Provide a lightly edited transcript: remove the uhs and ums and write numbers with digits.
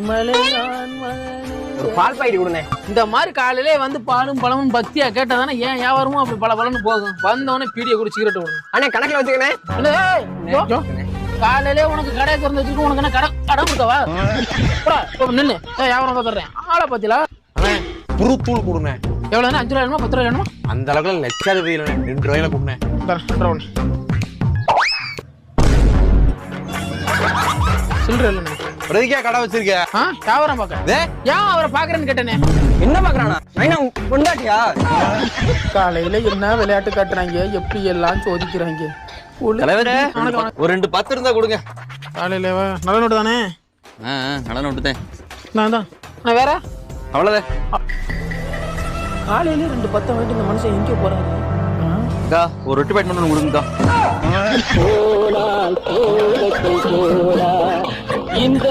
மலையான் மகனே. ஒரு பால் பாக்கெட் கொடுண்ணே. இந்த மாதிரி காலையிலே வந்து பாலும் பழமும் பக்தியா கேட்டதானே ஏன் வியாபாரமும் அப்படி பல பலன்னு போகும். வந்தவொடனே பீடியை கூட சிகரெட் விடணும். அண்ணே கணக்குல வச்சுக்கண்ணே. காலையிலே உனக்கு கடை திறந்து வச்சுட்டு உனக்கு என்ன கடை கொடுக்கவா நின்று வியாபாரம் தர்றேன். ஆளை பத்திலா புருத்தூள் கொடுண்ணே. எவ்வளவு 5 ரூபா வேணுமா 10 ரூபா வேணுமா? அந்த அளவுக்கு லட்சாதிபதி இல்லைண்ணே. 2 ரூபாயில கொடுண்ணே. சில்லற இல்லைண்ணே. பிரதிக்கா கடை வச்சிருக்க? வியாபாரம் பாக்க ஏன் அவரை பாக்குறேன்னு கேட்டேனே. என்ன பாக்குறானா? கொண்டாட்டியா? காலையில என்ன விளையாட்டு காட்டுறாங்க, எப்படி எல்லாம் சோதிக்கிறாங்க. தலைவரே ஒரு 2 10 இருந்தா கொடுங்க. காலையில நல்ல நோட்டு தானே? நல்ல நோட்டு தான். நான் தான் நான் வேற அவ்வளவுதான். காலையில 2 10 வாங்கிட்டு இந்த மனுஷன் எங்கே போறாரு? ஒரு ரொட்டி பேட் மட்டும் கொடுங்கக்கா. இந்த